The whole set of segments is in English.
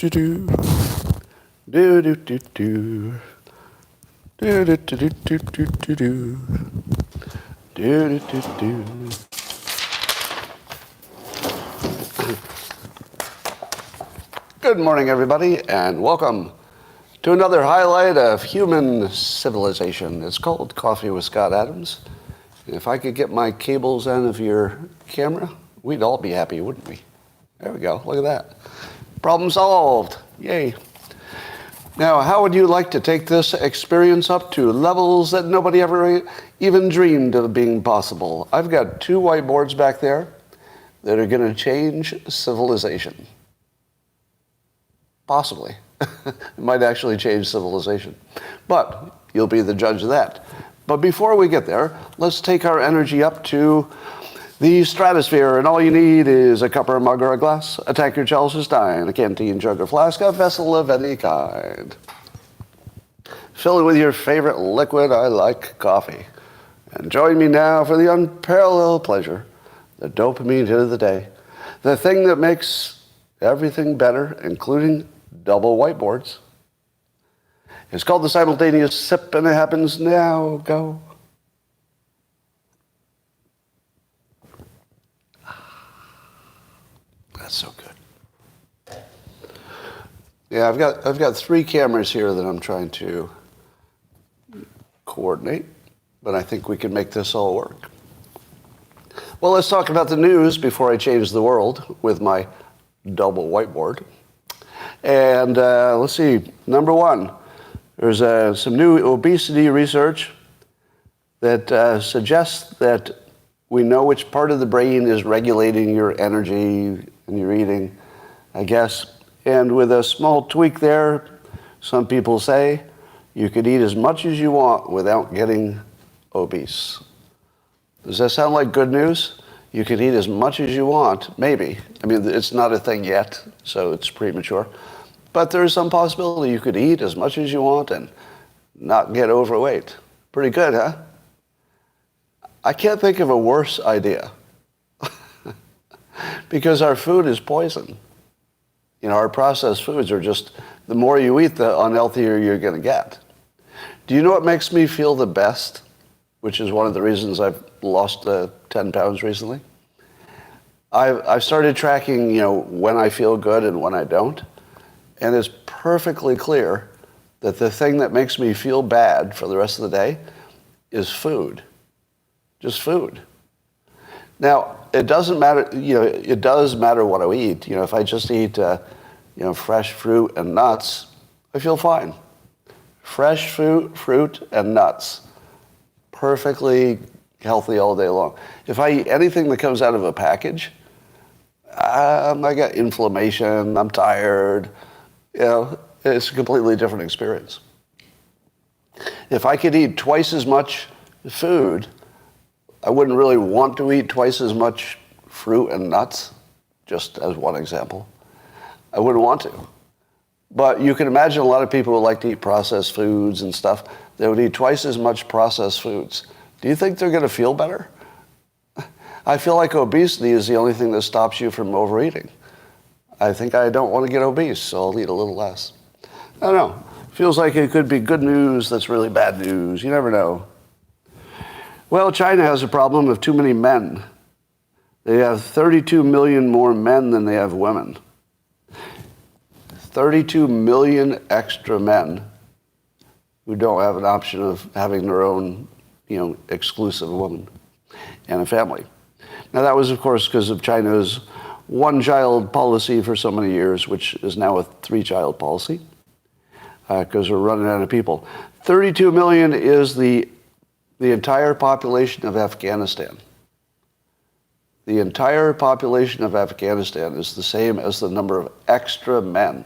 do do. Do do do do. Do do do do do do do do. Do do do do. Good morning, everybody, and welcome to another highlight of human civilization. It's called Coffee with Scott Adams. If I could get my cables out of your camera, we'd all be happy, wouldn't we? There we go. Look at that. Problem solved. Yay. Now, how would you like to take this experience up to levels that nobody ever even dreamed of being possible? I've got 2 whiteboards back there that are going to change civilization. Possibly. It might actually change civilization. But you'll be the judge of that. But before we get there, let's take our energy up to the stratosphere, and all you need is a cup or a mug or a glass, a tankard, chalice or stein, a canteen, jug or flask, a vessel of any kind. Fill it with your favorite liquid. I like coffee. And join me now for the unparalleled pleasure, the dopamine hit of the day, the thing that makes everything better, including double whiteboards. It's called the simultaneous sip, and it happens now. Go. That's so good. Yeah, I've got 3 cameras here that I'm trying to coordinate, but I think we can make this all work. Well, let's talk about the news before I change the world with my double whiteboard. And let's see, number 1, there's some new obesity research that suggests that we know which part of the brain is regulating your energy and your eating, I guess. And with a small tweak there, some people say you could eat as much as you want without getting obese. Does that sound like good news? You can eat as much as you want, maybe. I mean, it's not a thing yet, so it's premature. But there's some possibility you could eat as much as you want and not get overweight. Pretty good, huh? I can't think of a worse idea. Because our food is poison. You know, our processed foods are just, the more you eat, the unhealthier you're going to get. Do you know what makes me feel the best? Which is one of the reasons I've lost 10 pounds recently. I've started tracking, you know, when I feel good and when I don't. And it's perfectly clear that the thing that makes me feel bad for the rest of the day is food. Just food. Now, it doesn't matter, you know, it does matter what I eat. You know, if I just eat, you know, fresh fruit and nuts, I feel fine. Fresh fruit and nuts. Perfectly healthy all day long. If I eat anything that comes out of a package, I get inflammation, I'm tired. You know, it's a completely different experience. If I could eat twice as much food, I wouldn't really want to eat twice as much fruit and nuts, just as one example. I wouldn't want to. But you can imagine a lot of people who like to eat processed foods and stuff. They would eat twice as much processed foods. Do you think they're going to feel better? I feel like obesity is the only thing that stops you from overeating. I think I don't want to get obese, so I'll eat a little less. I don't know. Feels like it could be good news that's really bad news. You never know. Well, China has a problem of too many men. They have 32 million more men than they have women. 32 million extra men who don't have an option of having their own, you know, exclusive woman and a family. Now, that was, of course, because of China's one-child policy for so many years, which is now a 3-child policy, because we're running out of people. 32 million is the entire population of Afghanistan. The entire population of Afghanistan is the same as the number of extra men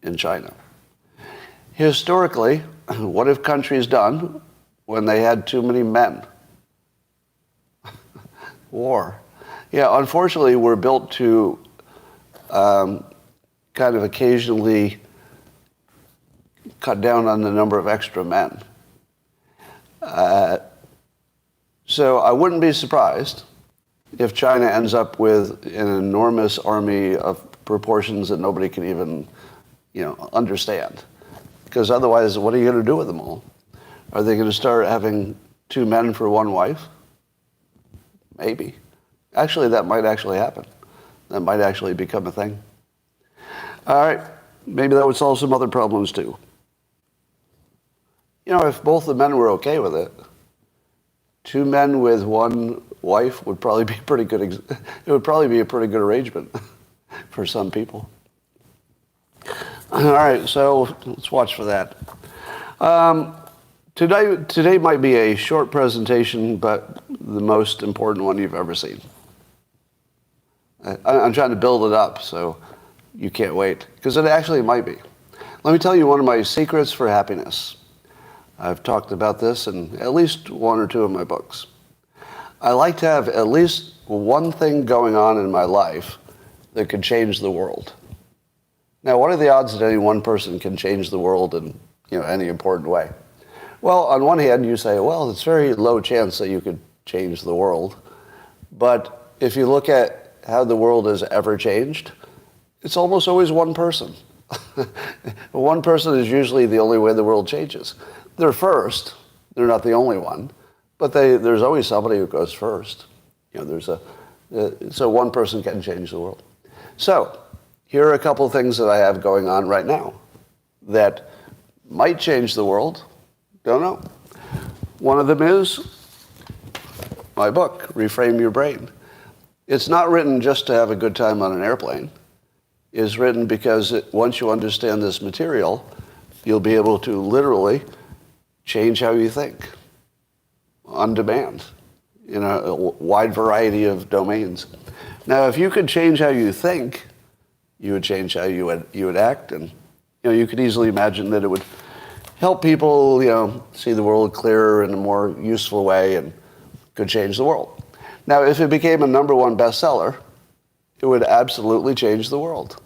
in China. Historically, what have countries done when they had too many men? War. Yeah, unfortunately, we're built to kind of occasionally cut down on the number of extra men. So I wouldn't be surprised if China ends up with an enormous army of proportions that nobody can even, understand. Because otherwise, what are you going to do with them all? Are they going to start having 2 men for 1 wife? Maybe. Actually, that might actually happen. That might actually become a thing. All right. Maybe that would solve some other problems too. If both the men were okay with it, 2 men with 1 wife would probably be pretty good. It would probably be a pretty good arrangement for some people. All right, so let's watch for that. Today might be a short presentation, but the most important one you've ever seen. I'm trying to build it up, so you can't wait, because it actually might be. Let me tell you one of my secrets for happiness. I've talked about this in at least 1 or 2 of my books. I like to have at least one thing going on in my life that could change the world. Now, what are the odds that any one person can change the world in any important way? Well, on one hand, you say, well, it's very low chance that you could change the world. But if you look at how the world has ever changed, it's almost always one person. One person is usually the only way the world changes. They're first. They're not the only one. But there's always somebody who goes first. So one person can change the world. So here are a couple of things that I have going on right now that might change the world. Don't know. One of them is my book, Reframe Your Brain. It's not written just to have a good time on an airplane. It's written because once you understand this material, you'll be able to literally change how you think on demand in a wide variety of domains. Now, if you could change how you think, you would change how you would act, and you could easily imagine that it would help people see the world clearer in a more useful way and could change the world. Now, if it became a #1 bestseller, it would absolutely change the world.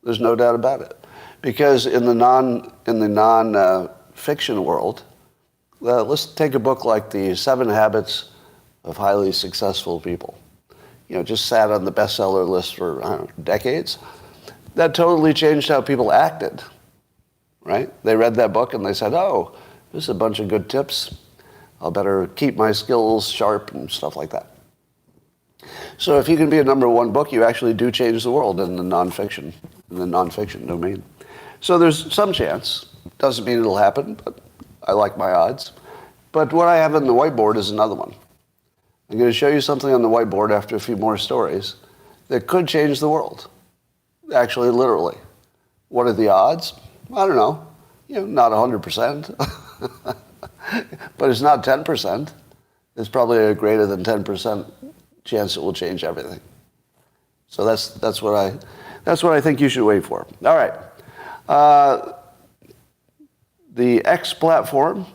There's no doubt about it, because in the non-fiction world, let's take a book like The 7 Habits of Highly Successful People. Just sat on the bestseller list for decades. That totally changed how people acted, right? They read that book and they said, "Oh, this is a bunch of good tips. I'll better keep my skills sharp," and stuff like that. So if you can be a #1 book, you actually do change the world in the nonfiction domain. So there's some chance. Doesn't mean it'll happen, but I like my odds. But what I have on the whiteboard is another one. I'm going to show you something on the whiteboard after a few more stories that could change the world. Actually, literally. What are the odds? I don't know. Not 100%. But it's not 10%. It's probably a greater than 10% chance it will change everything. So that's what I think you should wait for. All right. The X platform,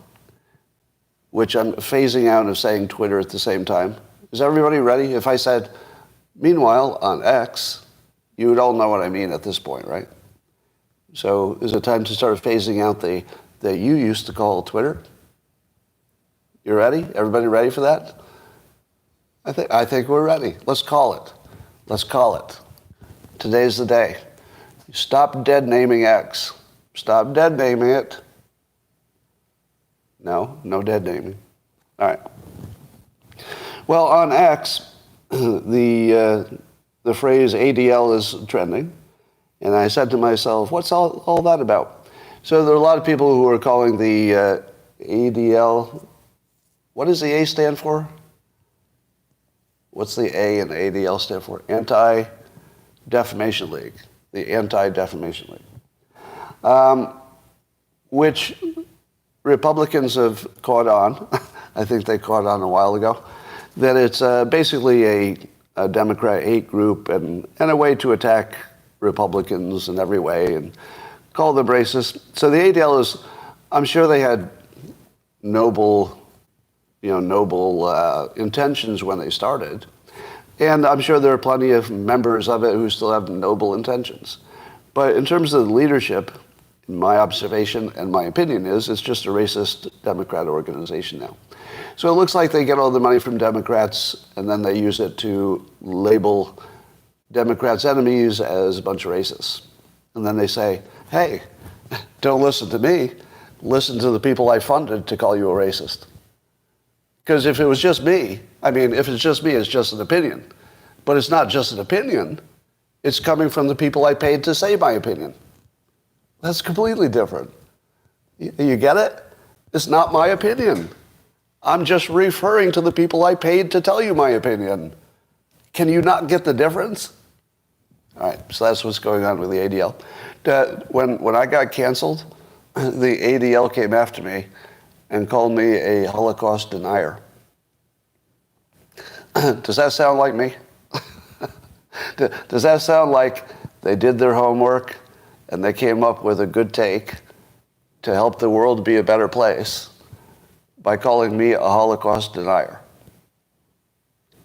which I'm phasing out of saying Twitter at the same time. Is everybody ready? If I said, meanwhile, on X, you would all know what I mean at this point, right? So is it time to start phasing out that you used to call Twitter? You ready? Everybody ready for that? I think we're ready. Let's call it. Let's call it. Today's the day. Stop dead naming X. Stop dead naming it. No dead naming. All right. Well, on X, the phrase ADL is trending, and I said to myself, what's all that about? So there are a lot of people who are calling the ADL, what does the A stand for? What's the A in ADL stand for? Anti-Defamation League, the Anti-Defamation League, which Republicans have caught on. I think they caught on a while ago, that it's basically a Democrat hate group and a way to attack Republicans in every way and call them racist. So the ADL is, I'm sure they had noble intentions when they started. And I'm sure there are plenty of members of it who still have noble intentions. But in terms of the leadership, my observation and my opinion is it's just a racist Democrat organization now. So it looks like they get all the money from Democrats and then they use it to label Democrats' enemies as a bunch of racists. And then they say, hey, don't listen to me. Listen to the people I funded to call you a racist. Because if it was just me, if it's just me, it's just an opinion. But it's not just an opinion. It's coming from the people I paid to say my opinion. That's completely different. You get it? It's not my opinion. I'm just referring to the people I paid to tell you my opinion. Can you not get the difference? All right, so that's what's going on with the ADL. When I got canceled, the ADL came after me and called me a Holocaust denier. Does that sound like me? Does that sound like they did their homework and they came up with a good take to help the world be a better place by calling me a Holocaust denier?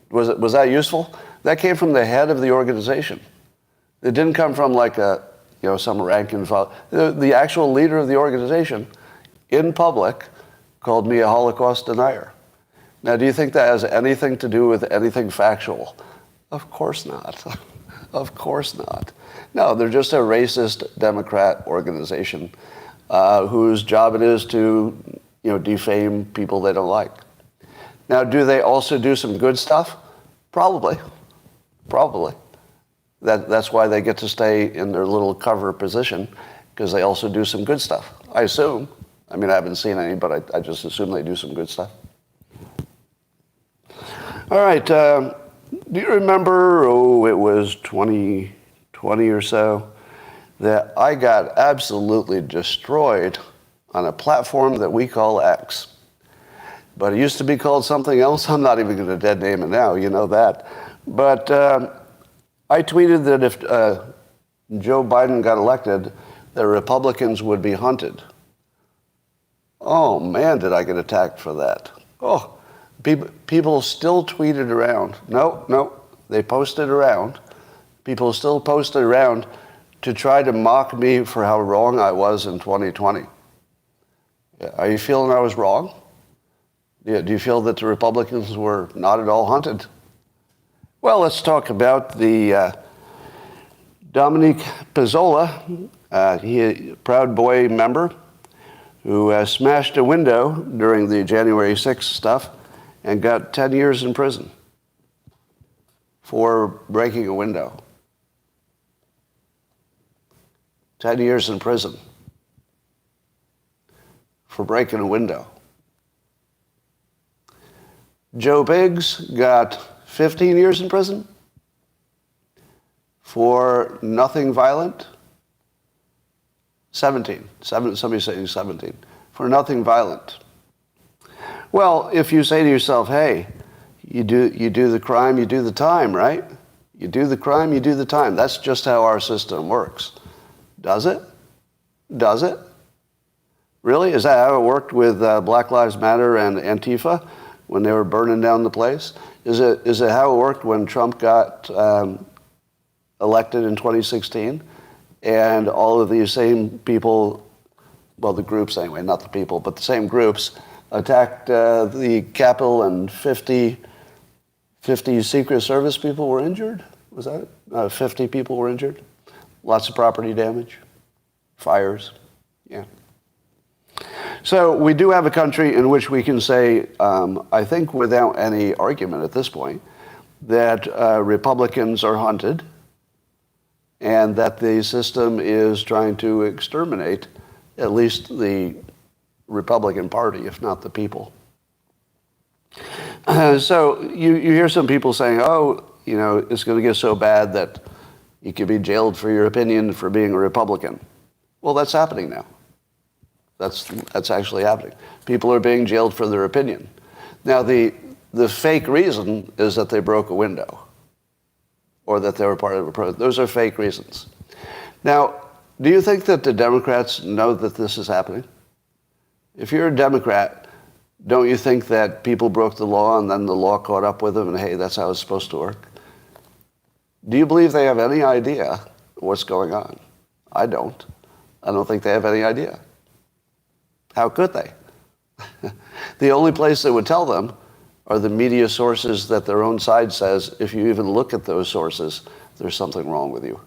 Was that useful? That came from the head of the organization. It didn't come from some rank and file. The actual leader of the organization in public called me a Holocaust denier. Now, do you think that has anything to do with anything factual? Of course not. Of course not. No, they're just a racist Democrat organization whose job it is to, defame people they don't like. Now, do they also do some good stuff? Probably. That's why they get to stay in their little cover position, because they also do some good stuff, I assume. I haven't seen any, but I just assume they do some good stuff. All right. Do you remember, it was 2020 or so, that I got absolutely destroyed on a platform that we call X. But it used to be called something else. I'm not even going to dead name it now. You know that. But I tweeted that if Joe Biden got elected, the Republicans would be hunted. Oh, man, did I get attacked for that. Oh, people still tweeted around. No, they posted around. People still posted around to try to mock me for how wrong I was in 2020. Are you feeling I was wrong? Do you feel that the Republicans were not at all hunted? Well, let's talk about the Dominique Pizzola, he a Proud Boy member who smashed a window during the January 6th stuff and got 10 years in prison for breaking a window. 10 years in prison for breaking a window. Joe Biggs got 15 years in prison for nothing violent. 17. Somebody saying 17. For nothing violent. Well, if you say to yourself, hey, you do the crime, you do the time, right? You do the crime, you do the time. That's just how our system works. Does it? Does it? Really? Is that how it worked with Black Lives Matter and Antifa when they were burning down the place? Is it how it worked when Trump got elected in 2016 and all of these same people, well, the groups anyway, not the people, but the same groups attacked the Capitol and 50 Secret Service people were injured? Was that it? 50 people were injured? Lots of property damage, fires, yeah. So we do have a country in which we can say, I think without any argument at this point, that Republicans are hunted and that the system is trying to exterminate at least the Republican Party, if not the people. So you hear some people saying, it's going to get so bad that you could be jailed for your opinion for being a Republican. Well, that's happening now. That's actually happening. People are being jailed for their opinion. Now, the fake reason is that they broke a window or that they were part of a protest. Those are fake reasons. Now, do you think that the Democrats know that this is happening? If you're a Democrat, don't you think that people broke the law and then the law caught up with them and, hey, that's how it's supposed to work? Do you believe they have any idea what's going on? I don't. I don't think they have any idea. How could they? The only place that would tell them are the media sources that their own side says, if you even look at those sources, there's something wrong with you.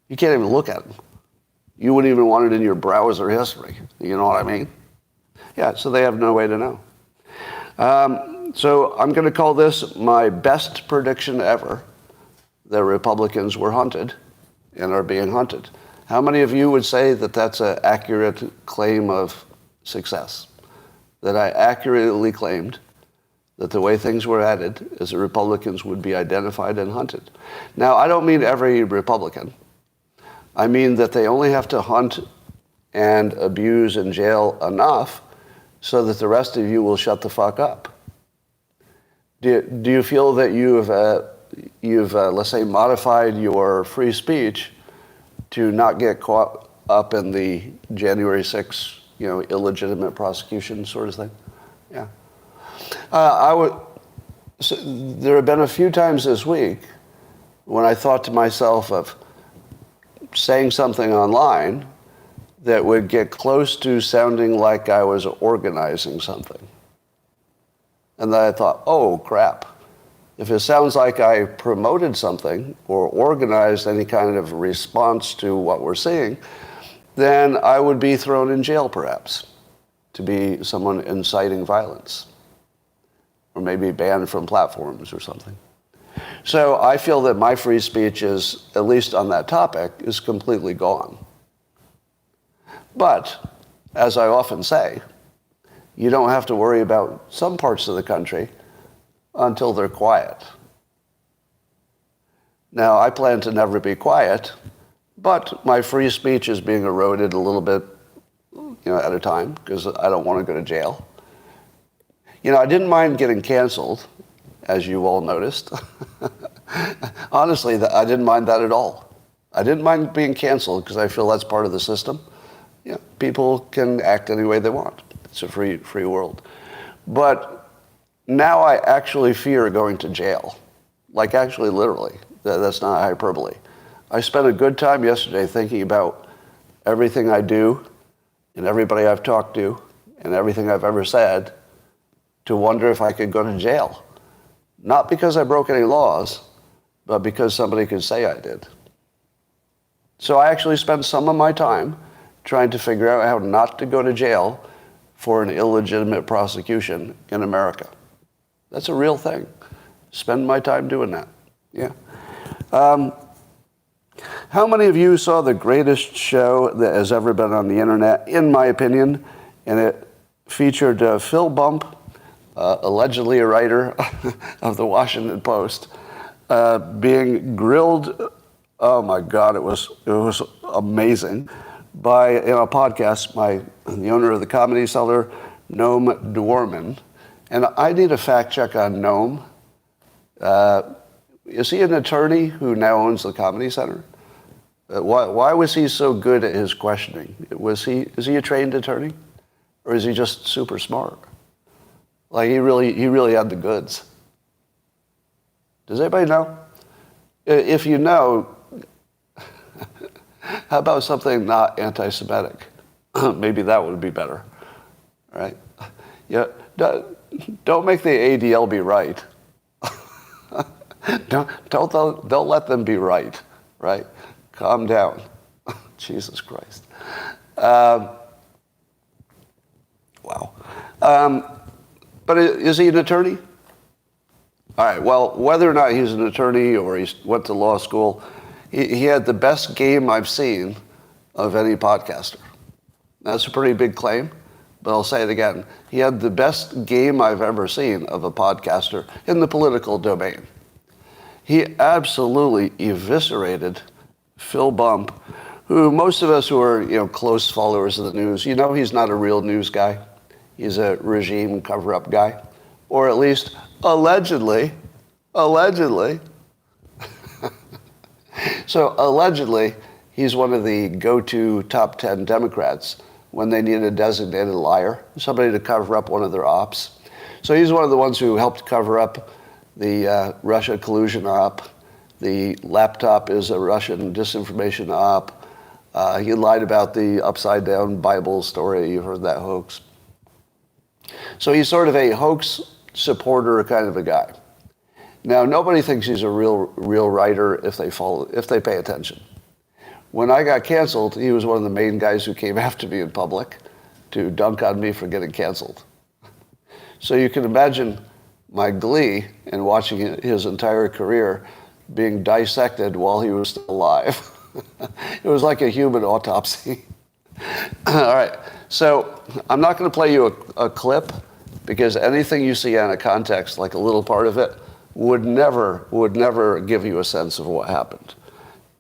You can't even look at them. You wouldn't even want it in your browser history. You know what I mean? Yeah, so they have no way to know. So I'm going to call this my best prediction ever, that Republicans were hunted and are being hunted. How many of you would say that that's an accurate claim of success? That I accurately claimed that the way things were headed is that Republicans would be identified and hunted. Now, I don't mean every Republican. I mean that they only have to hunt and abuse and jail enough so that the rest of you will shut the fuck up. Do you feel that you've let's say, modified your free speech to not get caught up in the January 6th, illegitimate prosecution sort of thing? Yeah. So there have been a few times this week when I thought to myself of saying something online that would get close to sounding like I was organizing something. And then I thought, oh, crap. If it sounds like I promoted something or organized any kind of response to what we're seeing, then I would be thrown in jail, perhaps, to be someone inciting violence, or maybe banned from platforms or something. So I feel that my free speech is, at least on that topic, is completely gone. But, as I often say, you don't have to worry about some parts of the country until they're quiet. Now, I plan to never be quiet, but my free speech is being eroded a little bit, at a time, because I don't want to go to jail. I didn't mind getting canceled, as you all noticed. Honestly, I didn't mind that at all. I didn't mind being canceled because I feel that's part of the system. People can act any way they want. It's a free world. But now I actually fear going to jail. Like, actually, literally. That's not hyperbole. I spent a good time yesterday thinking about everything I do and everybody I've talked to and everything I've ever said to wonder if I could go to jail. Not because I broke any laws, but because somebody could say I did. So I actually spent some of my time trying to figure out how not to go to jail for an illegitimate prosecution in America. That's a real thing. Spend my time doing that. Yeah. How many of you saw the greatest show that has ever been on the internet, in my opinion? And it featured Phil Bump, allegedly a writer of the Washington Post, being grilled. Oh my God, it was amazing. By a podcast by the owner of the Comedy Cellar, Noam Dworman. And I need a fact check on Noam. Is he an attorney who now owns the Comedy Center? Why was he so good at his questioning? Is he a trained attorney? Or is he just super smart? Like, he really had the goods. Does anybody know? If you know, how about something not anti-Semitic? Maybe that would be better, right? Yeah, don't make the ADL be right. Don't let them be right, right? Calm down. Jesus Christ. Wow. But is he an attorney? All right, well, whether or not he's an attorney or he went to law school, he had the best game I've seen of any podcaster. That's a pretty big claim, but I'll say it again. He had the best game I've ever seen of a podcaster in the political domain. He absolutely eviscerated Phil Bump, who most of us who are close followers of the news, he's not a real news guy. He's a regime cover-up guy, or at least allegedly. So allegedly, he's one of the go-to top 10 Democrats when they need a designated liar, somebody to cover up one of their ops. So he's one of the ones who helped cover up the Russia collusion op. The laptop is a Russian disinformation op. He lied about the upside-down Bible story. You've heard that hoax. So he's sort of a hoax supporter kind of a guy. Now, nobody thinks he's a real writer if they pay attention. When I got canceled, he was one of the main guys who came after me in public to dunk on me for getting canceled. So you can imagine my glee in watching his entire career being dissected while he was still alive. It was like a human autopsy. All right, so I'm not going to play you a clip because anything you see out of context, like a little part of it, would never give you a sense of what happened.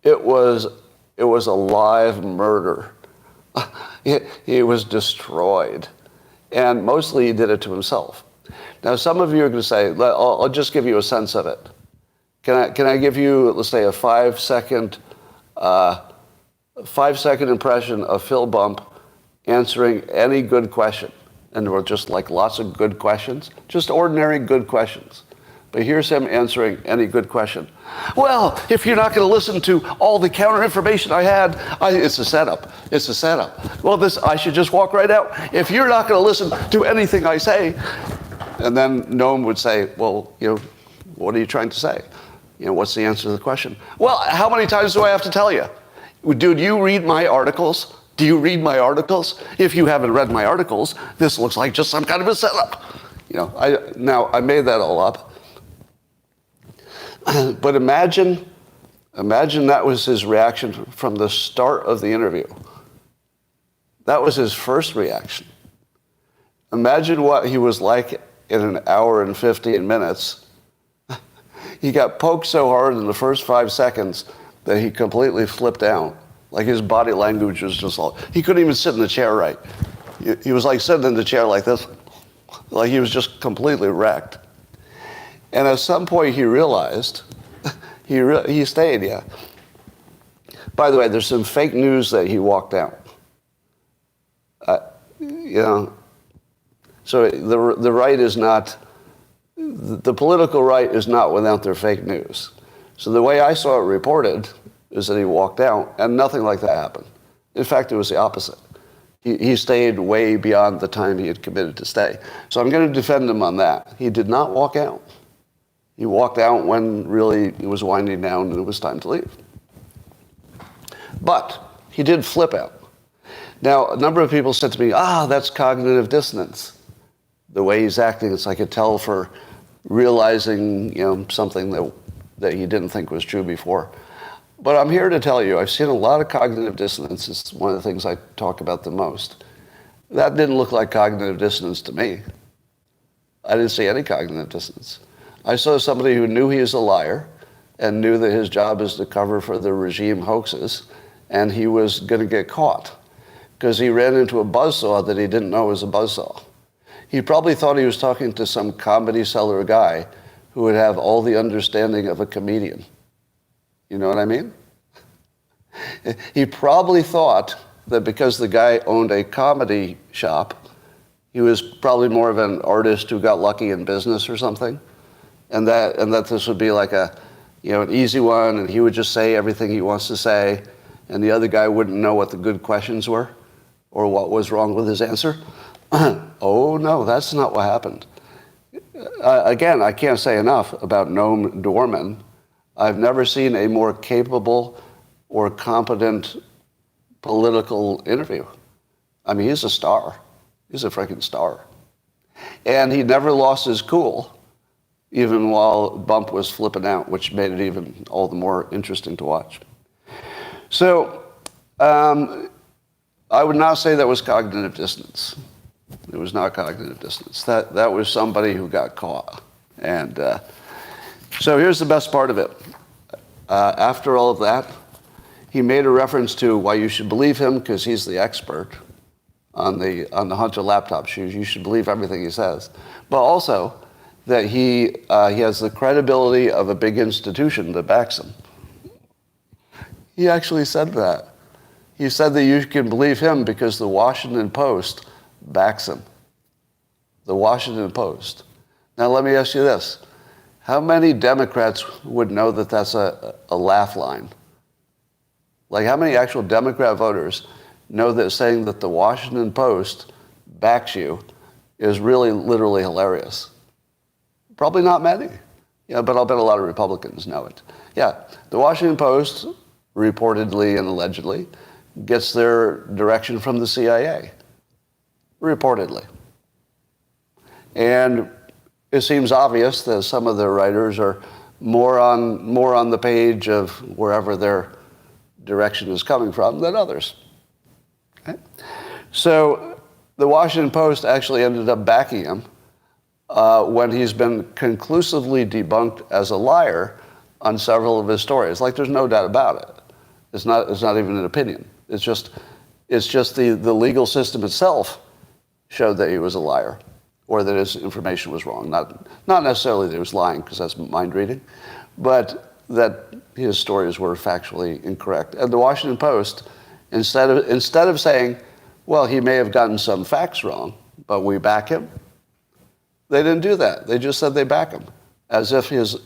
It was a live murder. He was destroyed. And mostly he did it to himself. Now, some of you are going to say, I'll just give you a sense of it. Can I give you, let's say, a 5-second impression of Phil Bump answering any good question? And there were just like lots of good questions, just ordinary good questions. But here's him answering any good question. Well, if you're not going to listen to all the counter information I had, it's a setup. It's a setup. Well, I should just walk right out. If you're not going to listen to anything I say, and then Noam would say, well, what are you trying to say? What's the answer to the question? Well, how many times do I have to tell you? Dude, you read my articles? Do you read my articles? If you haven't read my articles, this looks like just some kind of a setup. I made that all up. But imagine that was his reaction from the start of the interview. That was his first reaction. Imagine what he was like in an hour and 15 minutes. He got poked so hard in the first 5 seconds that he completely flipped out. Like his body language was just all, he couldn't even sit in the chair right. He was like sitting in the chair like this, like he was just completely wrecked. And at some point he realized, he stayed, yeah. By the way, there's some fake news that he walked out. So the right is not, the political right is not without their fake news. So the way I saw it reported is that he walked out, and nothing like that happened. In fact, it was the opposite. He stayed way beyond the time he had committed to stay. So I'm going to defend him on that. He did not walk out. He walked out when really it was winding down and it was time to leave. But he did flip out. Now, a number of people said to me, that's cognitive dissonance. The way he's acting, it's like a tell for realizing, something that he didn't think was true before. But I'm here to tell you, I've seen a lot of cognitive dissonance. It's one of the things I talk about the most. That didn't look like cognitive dissonance to me. I didn't see any cognitive dissonance. I saw somebody who knew he was a liar and knew that his job is to cover for the regime hoaxes, and he was going to get caught because he ran into a buzzsaw that he didn't know was a buzzsaw. He probably thought he was talking to some comedy seller guy who would have all the understanding of a comedian. You know what I mean? He probably thought that because the guy owned a comedy shop, he was probably more of an artist who got lucky in business or something, and that this would be like an easy one, and he would just say everything he wants to say, and the other guy wouldn't know what the good questions were or what was wrong with his answer. Oh no, that's not what happened. Again, I can't say enough about Noam Dorman. I've never seen a more capable or competent political interview. I mean, he's a star. He's a freaking star. And he never lost his cool, even while Bump was flipping out, which made it even all the more interesting to watch. So I would not say that was cognitive dissonance. It was not cognitive dissonance. That was somebody who got caught. And so here's the best part of it. After all of that, he made a reference to why you should believe him because he's the expert on the Hunter laptop shoes. You should believe everything he says. But also that he has the credibility of a big institution that backs him. He actually said that. He said that you can believe him because the Washington Post backs him. The Washington Post. Now let me ask you this. How many Democrats would know that that's a laugh line? Like how many actual Democrat voters know that saying that the Washington Post backs you is really literally hilarious? Probably not many. Yeah, but I'll bet a lot of Republicans know it. Yeah, the Washington Post, reportedly and allegedly, gets their direction from the CIA. Reportedly. And it seems obvious that some of their writers are more on the page of wherever their direction is coming from than others. Okay? So the Washington Post actually ended up backing him when he's been conclusively debunked as a liar on several of his stories. Like, there's no doubt about it. It's not even an opinion. It's just the legal system itself showed that he was a liar, or that his information was wrong. Not necessarily that he was lying, because that's mind reading, but that his stories were factually incorrect. And the Washington Post, instead of saying, well, he may have gotten some facts wrong, but we back him, they didn't do that. They just said they back him, as if his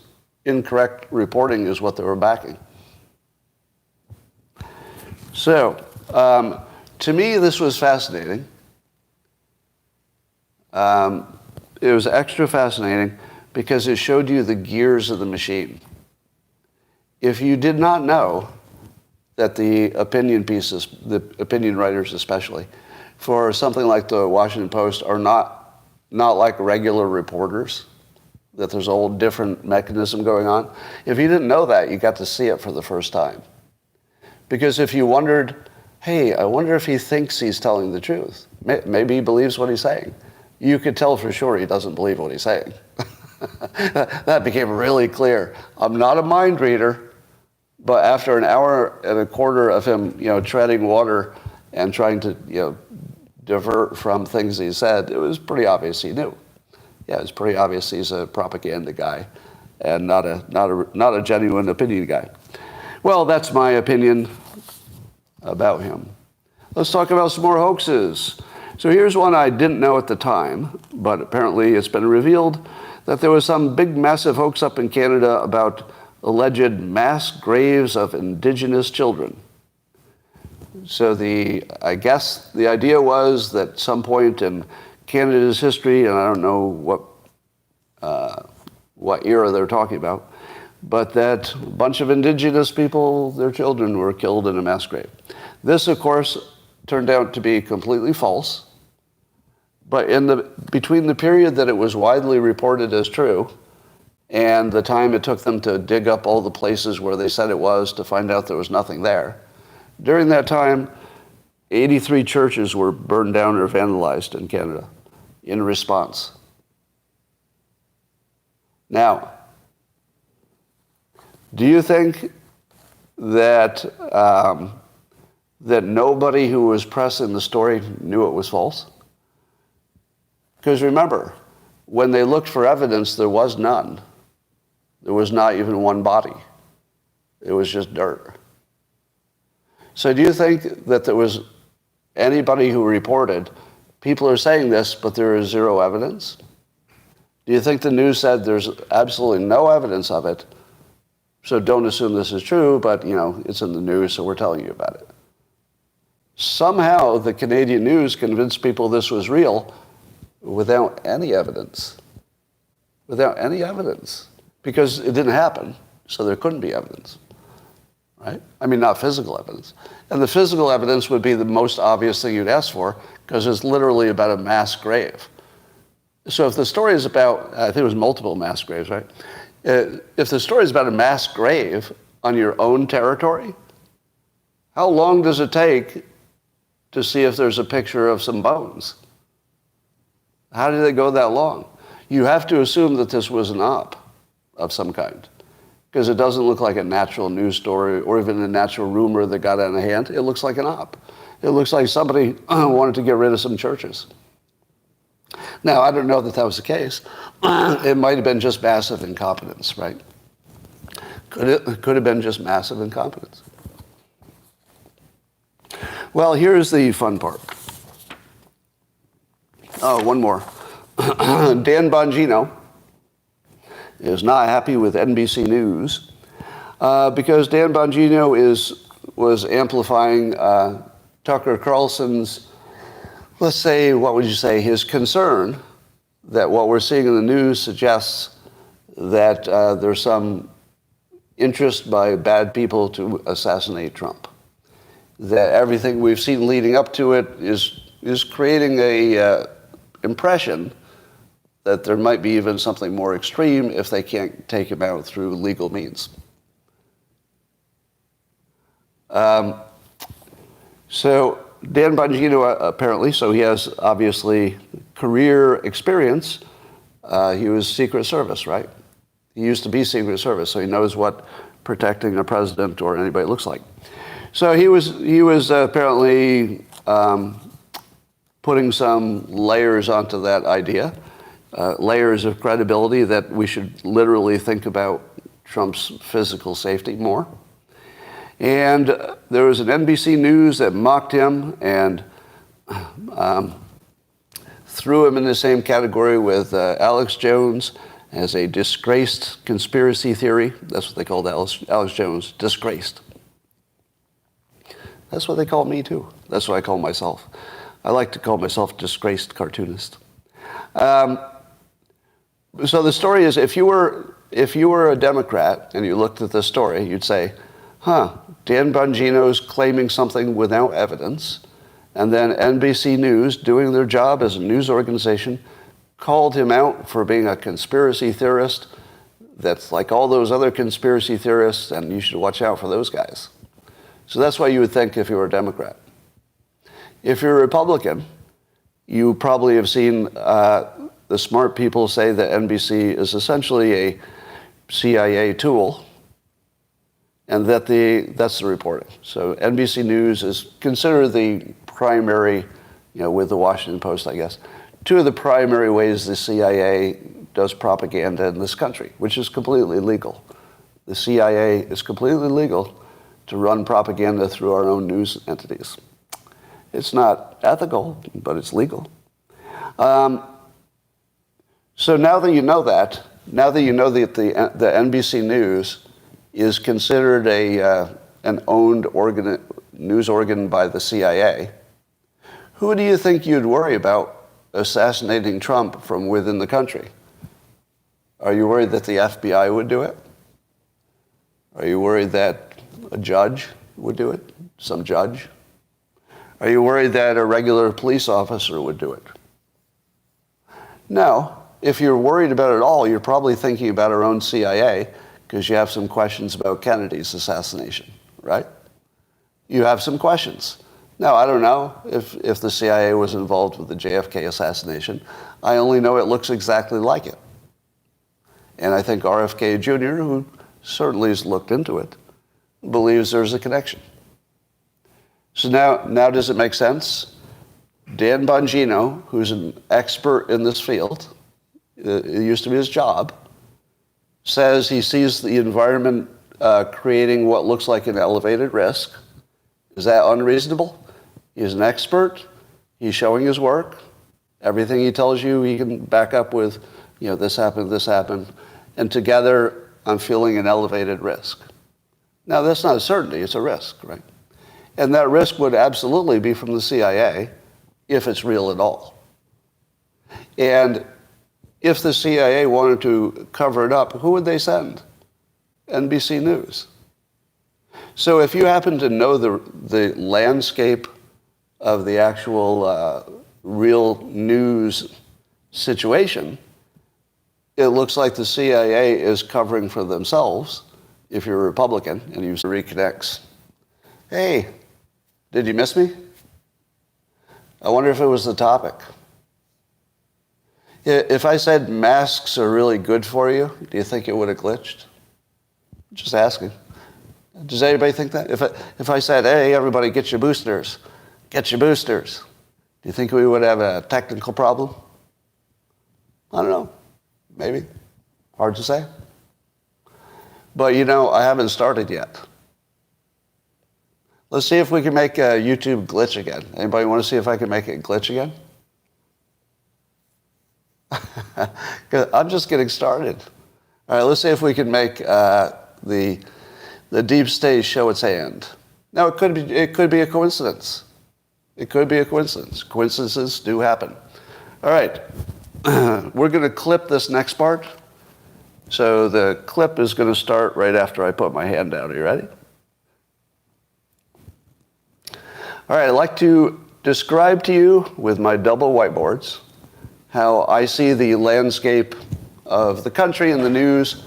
incorrect reporting is what they were backing. So, to me, this was fascinating. It was extra fascinating because it showed you the gears of the machine. If you did not know that the opinion pieces, the opinion writers especially, for something like the Washington Post are not like regular reporters, that there's a whole different mechanism going on. If you didn't know that, you got to see it for the first time. Because if you wondered, hey, I wonder if he thinks he's telling the truth. Maybe he believes what he's saying. You could tell for sure he doesn't believe what he's saying. That became really clear. I'm not a mind reader, but after an hour and a quarter of him, treading water and trying to, divert from things he said, it was pretty obvious he knew. Yeah, it's pretty obvious he's a propaganda guy and not a genuine opinion guy. Well, that's my opinion about him. Let's talk about some more hoaxes. So here's one I didn't know at the time, but apparently it's been revealed that there was some big, massive hoax up in Canada about alleged mass graves of Indigenous children. So I guess the idea was that at some point in Canada's history, and I don't know what era they're talking about, but that a bunch of Indigenous people, their children, were killed in a mass grave. This, of course, turned out to be completely false. But between the period that it was widely reported as true and the time it took them to dig up all the places where they said it was to find out there was nothing there, during that time, 83 churches were burned down or vandalized in Canada in response. Now, do you think that that nobody who was pressing the story knew it was false? Because remember, when they looked for evidence, there was none. There was not even one body. It was just dirt. So do you think that there was anybody who reported, people are saying this, but there is zero evidence? Do you think the news said there's absolutely no evidence of it, so don't assume this is true, but it's in the news, so we're telling you about it? Somehow the Canadian news convinced people this was real without any evidence. Without any evidence. Because it didn't happen, so there couldn't be evidence. Right? I mean, not physical evidence. And the physical evidence would be the most obvious thing you'd ask for, because it's literally about a mass grave. So if the story is about, I think it was multiple mass graves, right? If the story is about a mass grave on your own territory, how long does it take to see if there's a picture of some bones? How did they go that long? You have to assume that this was an op of some kind, because it doesn't look like a natural news story or even a natural rumor that got out of hand. It looks like an op. It looks like somebody wanted to get rid of some churches. Now, I don't know that that was the case. It might have been just massive incompetence, right? Could have been just massive incompetence. Well, here's the fun part. Oh, one more. Dan Bongino is not happy with NBC News because Dan Bongino was amplifying Tucker Carlson's, let's say, what would you say, his concern that what we're seeing in the news suggests that there's some interest by bad people to assassinate Trump. That everything we've seen leading up to it is creating a impression that there might be even something more extreme if they can't take him out through legal means. So Dan Bongino, apparently, so he has obviously career experience. He was Secret Service, right? He used to be Secret Service, so he knows what protecting a president or anybody looks like. So he was apparently putting some layers onto that idea, layers of credibility that we should literally think about Trump's physical safety more. And there was an NBC News that mocked him and threw him in the same category with Alex Jones as a disgraced conspiracy theory. That's what they called Alex Jones, disgraced. That's what they call me too. That's what I call myself. I like to call myself disgraced cartoonist. So the story is, if you were a Democrat and you looked at this story, you'd say, Dan Bongino's claiming something without evidence, and then NBC News, doing their job as a news organization, called him out for being a conspiracy theorist that's like all those other conspiracy theorists, and you should watch out for those guys. So that's what you would think if you were a Democrat. If you're a Republican, you probably have seen the smart people say that NBC is essentially a CIA tool, and that's the reporting. So NBC News is considered the primary, with the Washington Post, I guess, two of the primary ways the CIA does propaganda in this country, which is completely legal. The CIA is completely legal to run propaganda through our own news entities. It's not ethical, but it's legal. So now that you know that the NBC News is considered an owned news organ by the CIA, who do you think you'd worry about assassinating Trump from within the country? Are you worried that the FBI would do it? Are you worried that a judge would do it? Some judge? Are you worried that a regular police officer would do it? No. If you're worried about it all, you're probably thinking about our own CIA because you have some questions about Kennedy's assassination, right? You have some questions. Now, I don't know if the CIA was involved with the JFK assassination. I only know it looks exactly like it. And I think RFK Jr., who certainly has looked into it, believes there's a connection. So now does it make sense? Dan Bongino, who's an expert in this field, it used to be his job, says he sees the environment creating what looks like an elevated risk. Is that unreasonable? He's an expert. He's showing his work. Everything he tells you, he can back up with, this happened. And together, I'm feeling an elevated risk. Now, that's not a certainty. It's a risk, right? And that risk would absolutely be from the CIA if it's real at all. And if the CIA wanted to cover it up, who would they send? NBC News. So if you happen to know the landscape of the actual real news situation, it looks like the CIA is covering for themselves if you're a Republican and you reconnects. Hey, did you miss me? I wonder if it was the topic. If I said masks are really good for you, do you think it would have glitched? Just asking. Does anybody think that? If I said, hey, everybody, get your boosters, do you think we would have a technical problem? I don't know. Maybe. Hard to say. But, I haven't started yet. Let's see if we can make YouTube glitch again. Anybody want to see if I can make it glitch again? I'm just getting started. All right, let's see if we can make the deep state show its hand. Now, it could be a coincidence. It could be a coincidence. Coincidences do happen. All right, we're going to clip this next part So the clip is going to start right after I put my hand down. Are you ready? All right, I'd like to describe to you with my double whiteboards how I see the landscape of the country and the news,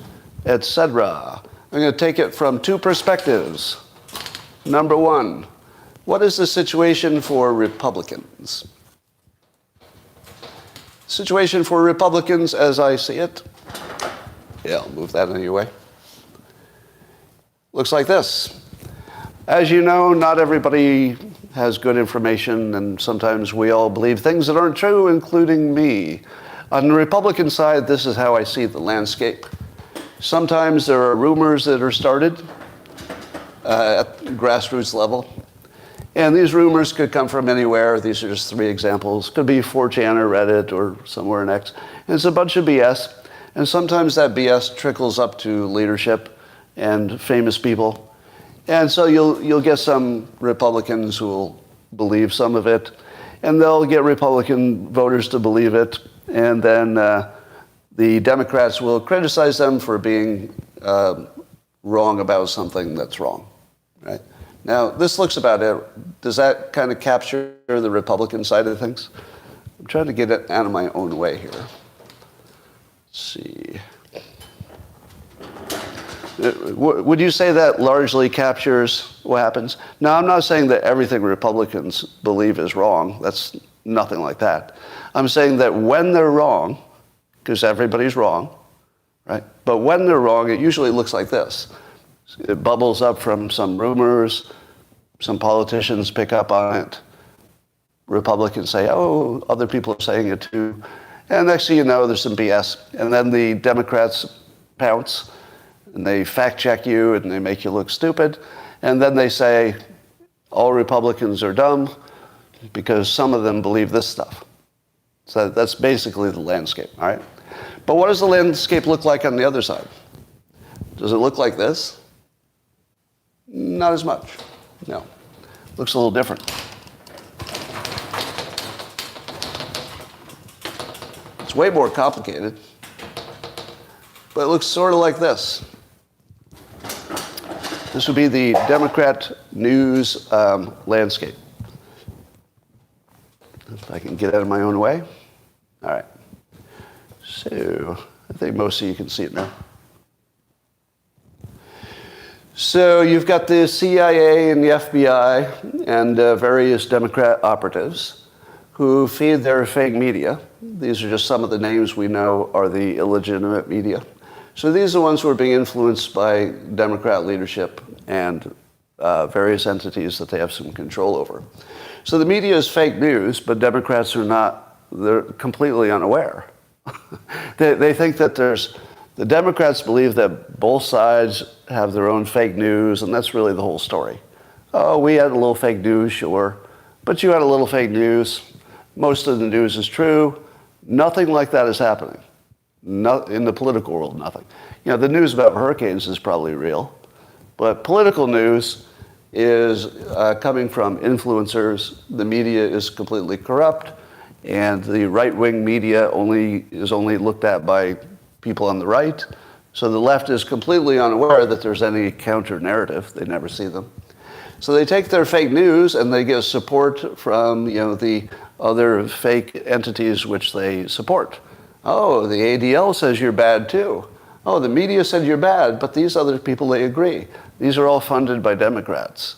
etc. I'm going to take it from two perspectives. Number one, what is the situation for Republicans? Situation for Republicans as I see it. Yeah, I'll move that anyway. Looks like this. As you know, not everybody has good information, and sometimes we all believe things that aren't true, including me. On the Republican side, this is how I see the landscape. Sometimes there are rumors that are started at grassroots level. And these rumors could come from anywhere. These are just three examples. Could be 4chan or Reddit or somewhere in X. And it's a bunch of BS. And sometimes that BS trickles up to leadership and famous people. And so you'll get some Republicans who will believe some of it, and they'll get Republican voters to believe it, and then the Democrats will criticize them for being wrong about something that's wrong, right? Now, this looks about it. Does that kind of capture the Republican side of things? I'm trying to get it out of my own way here. Let's see. Would you say that largely captures what happens? Now, I'm not saying that everything Republicans believe is wrong. That's nothing like that. I'm saying that when they're wrong, because everybody's wrong, right? But when they're wrong, it usually looks like this. It bubbles up from some rumors. Some politicians pick up on it. Republicans say, oh, other people are saying it too. And next thing you know, there's some BS. And then the Democrats pounce. And they fact check you and they make you look stupid. And then they say, all Republicans are dumb because some of them believe this stuff. So that's basically the landscape, all right? But what does the landscape look like on the other side? Does it look like this? Not as much, no. Looks a little different. It's way more complicated, but it looks sort of like this. This would be the Democrat news landscape. If I can get out of my own way. All right. So I think most of you can see it now. So you've got the CIA and the FBI and various Democrat operatives who feed their fake media. These are just some of the names we know are the illegitimate media. So these are the ones who are being influenced by Democrat leadership and various entities that they have some control over. So the media is fake news, but Democrats are not, they're completely unaware. They think that the Democrats believe that both sides have their own fake news, and that's really the whole story. Oh, we had a little fake news, sure, but you had a little fake news. Most of the news is true. Nothing like that is happening. Not in the political world, nothing. You know, the news about hurricanes is probably real, but political news is coming from influencers. The media is completely corrupt, and the right-wing media is only looked at by people on the right. So the left is completely unaware that there's any counter-narrative. They never see them. So they take their fake news and they get support from, the other fake entities which they support. Oh, the ADL says you're bad too. Oh, the media said you're bad, but these other people, they agree. These are all funded by Democrats.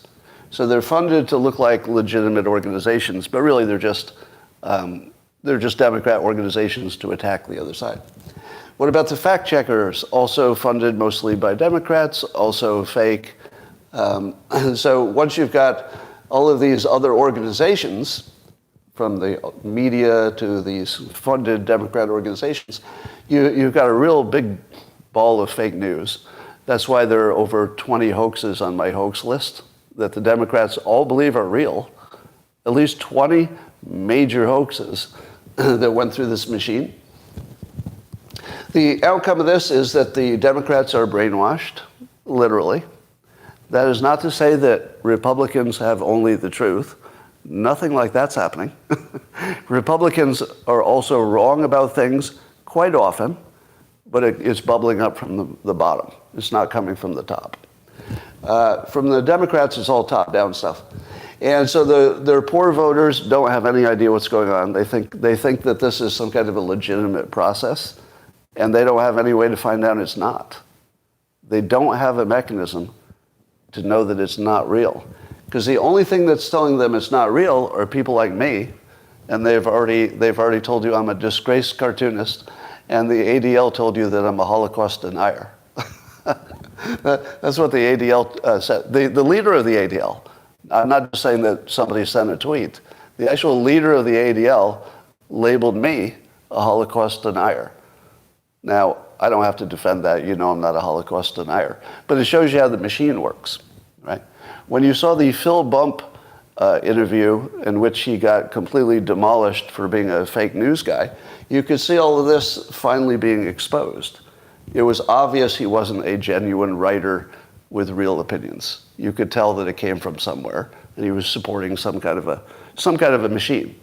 So they're funded to look like legitimate organizations, but really they're just Democrat organizations to attack the other side. What about the fact checkers? Also funded mostly by Democrats, also fake. So once you've got all of these other organizations, from the media to these funded Democrat organizations, you've got a real big ball of fake news. That's why there are over 20 hoaxes on my hoax list that the Democrats all believe are real. At least 20 major hoaxes that went through this machine. The outcome of this is that the Democrats are brainwashed, literally. That is not to say that Republicans have only the truth. Nothing like that's happening. Republicans are also wrong about things quite often. but it's bubbling up from the bottom. It's not coming from the top. From the Democrats, it's all top-down stuff. And so their poor voters don't have any idea what's going on. They think that this is some kind of a legitimate process, and they don't have any way to find out it's not. They don't have a mechanism to know that it's not real. Because the only thing that's telling them it's not real are people like me, and they've already told you I'm a disgraced cartoonist, and the ADL told you that I'm a Holocaust denier. That's what the ADL said. The leader of the ADL, I'm not just saying that somebody sent a tweet, the actual leader of the ADL labeled me a Holocaust denier. Now, I don't have to defend that. You know I'm not a Holocaust denier. But it shows you how the machine works, right? When you saw the Phil Bump interview in which he got completely demolished for being a fake news guy, you could see all of this finally being exposed. It was obvious he wasn't a genuine writer with real opinions. You could tell that it came from somewhere, and he was supporting some kind of a machine.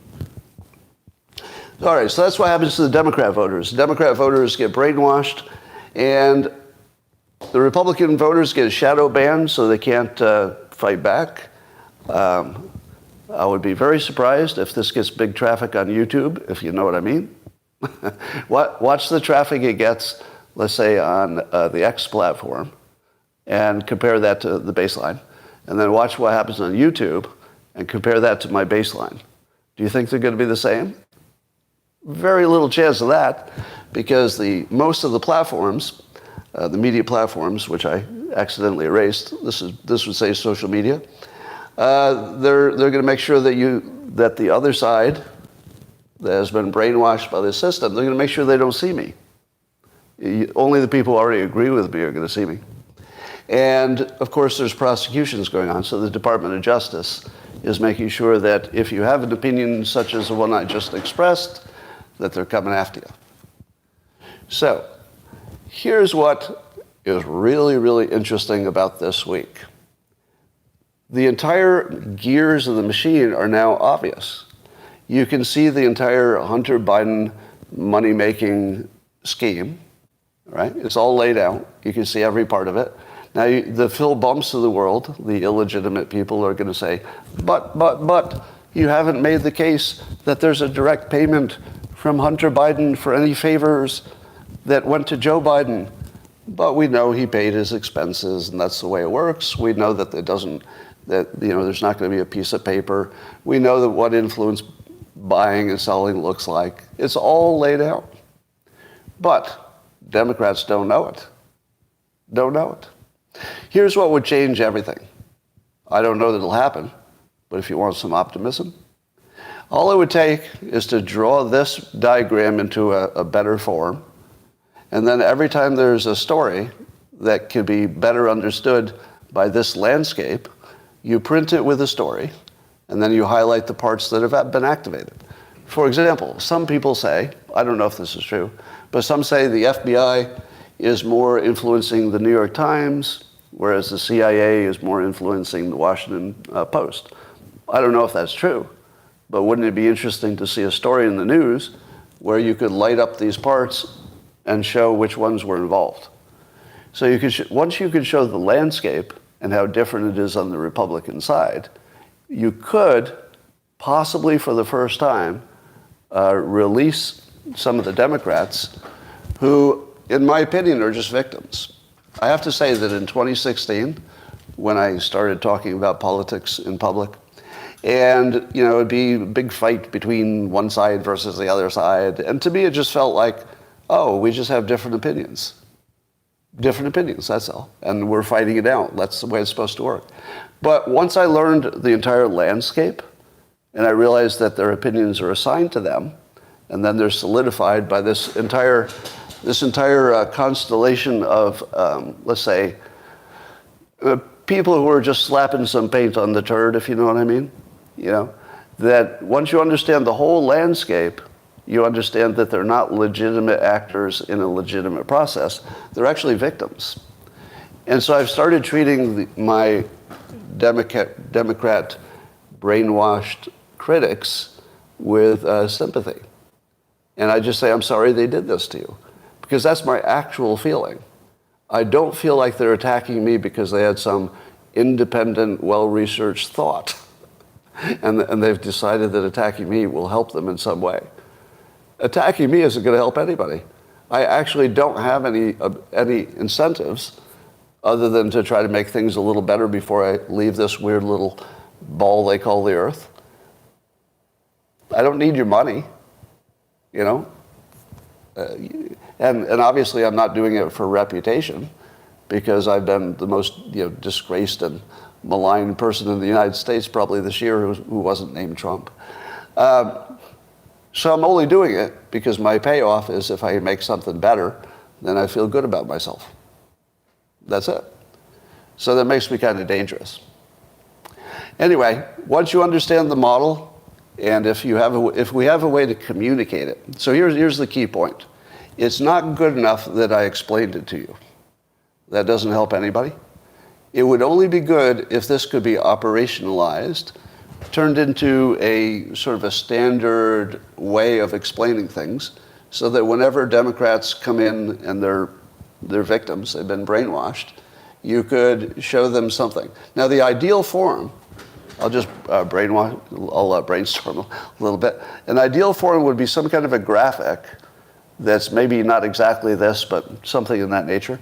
All right, so that's what happens to the Democrat voters. Democrat voters get brainwashed, and the Republican voters get shadow banned so they can't fight back. I would be very surprised if this gets big traffic on YouTube, if you know what I mean. Watch the traffic it gets, let's say, on the X platform, and compare that to the baseline. And then watch what happens on YouTube and compare that to my baseline. Do you think they're going to be the same? Very little chance of that, because most of the platforms, the media platforms, which I accidentally erased, this would say social media, they're going to make sure that the other side that has been brainwashed by the system, they're going to make sure they don't see me. Only the people who already agree with me are going to see me. And, of course, there's prosecutions going on, so the Department of Justice is making sure that if you have an opinion such as the one I just expressed, that they're coming after you. So, here's what is really, really interesting about this week. The entire gears of the machine are now obvious. You can see the entire Hunter Biden money-making scheme, right? It's all laid out. You can see every part of it. Now, the Phil Bumps of the world, the illegitimate people, are going to say, but, you haven't made the case that there's a direct payment from Hunter Biden for any favors that went to Joe Biden. But we know he paid his expenses, and that's the way it works. We know that there's not going to be a piece of paper. We know that what influence buying and selling looks like. It's all laid out. But Democrats don't know it. Don't know it. Here's what would change everything. I don't know that it'll happen, but if you want some optimism, all it would take is to draw this diagram into a better form, and then every time there's a story that could be better understood by this landscape, you print it with a story, and then you highlight the parts that have been activated. For example, some people say, I don't know if this is true, but some say the FBI is more influencing the New York Times, whereas the CIA is more influencing the Washington Post. I don't know if that's true, but wouldn't it be interesting to see a story in the news where you could light up these parts and show which ones were involved? So you could once you could show the landscape and how different it is on the Republican side, you could possibly for the first time release some of the Democrats who, in my opinion, are just victims. I have to say that in 2016, when I started talking about politics in public, and it'd be a big fight between one side versus the other side, and to me it just felt like, oh, we just have different opinions. Different opinions, that's all. And we're fighting it out. That's the way it's supposed to work. But once I learned the entire landscape, and I realized that their opinions are assigned to them, and then they're solidified by this entire constellation of, let's say, people who are just slapping some paint on the turd, if you know what I mean. That once you understand the whole landscape, you understand that they're not legitimate actors in a legitimate process. They're actually victims. And so I've started treating my Democrat brainwashed critics with sympathy. And I just say, I'm sorry they did this to you. because that's my actual feeling. I don't feel like they're attacking me because they had some independent, well-researched thought. And they've decided that attacking me will help them in some way. Attacking me isn't going to help anybody. I actually don't have any incentives other than to try to make things a little better before I leave this weird little ball they call the earth. I don't need your money, you know? And obviously I'm not doing it for reputation, because I've been the most disgraced and maligned person in the United States probably this year who wasn't named Trump. So I'm only doing it because my payoff is if I can make something better, then I feel good about myself. That's it. So that makes me kind of dangerous. Anyway, once you understand the model, and if we have a way to communicate it. So here's the key point. It's not good enough that I explained it to you. That doesn't help anybody. It would only be good if this could be operationalized, turned into a sort of a standard way of explaining things, so that whenever Democrats come in and they're victims, they've been brainwashed, you could show them something. Now, the ideal form, I'll just brainstorm a little bit. An ideal form would be some kind of a graphic that's maybe not exactly this, but something in that nature,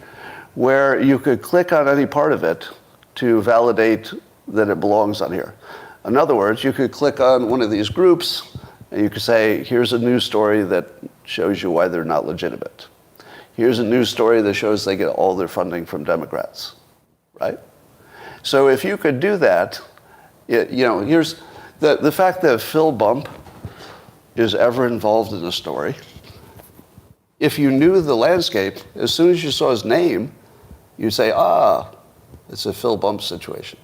where you could click on any part of it to validate that it belongs on here. In other words, you could click on one of these groups and you could say, here's a news story that shows you why they're not legitimate. Here's a news story that shows they get all their funding from Democrats, right? So if you could do that, here's the fact that Phil Bump is ever involved in a story. If you knew the landscape, as soon as you saw his name, you'd say, it's a Phil Bump situation.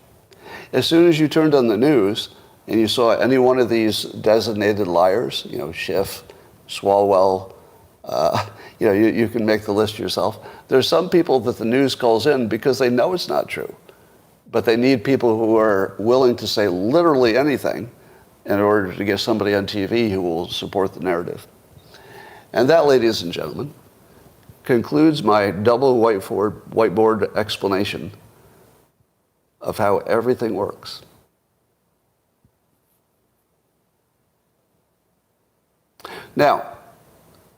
As soon as you turned on the news and you saw any one of these designated liars, Schiff, Swalwell, you can make the list yourself. There's some people that the news calls in because they know it's not true, but they need people who are willing to say literally anything in order to get somebody on TV who will support the narrative. And that, ladies and gentlemen, concludes my double whiteboard explanation of how everything works. Now,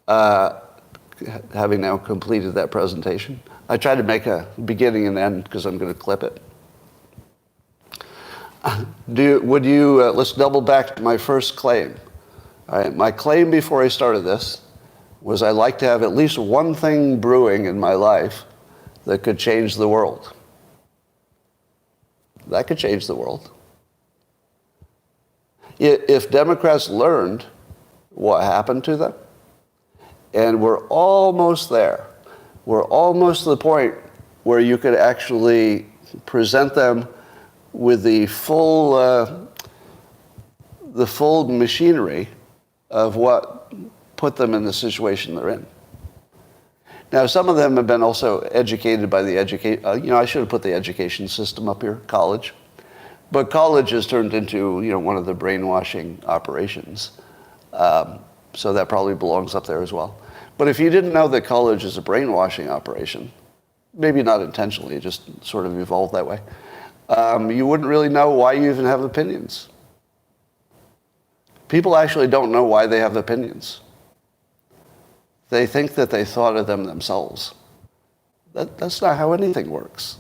having now completed that presentation, I tried to make a beginning and end because I'm going to clip it. Let's double back to my first claim. All right, my claim before I started this was I'd like to have at least one thing brewing in my life that could change the world. That could change the world. If Democrats learned what happened to them, and we're almost there. We're almost to the point where you could actually present them with the full machinery of what put them in the situation they're in. Now, some of them have been also educated by the I should have put the education system up here, college. But college has turned into, one of the brainwashing operations. So that probably belongs up there as well. But if you didn't know that college is a brainwashing operation, maybe not intentionally, it just sort of evolved that way, you wouldn't really know why you even have opinions. People actually don't know why they have opinions. They think that they thought of them themselves. That's not how anything works.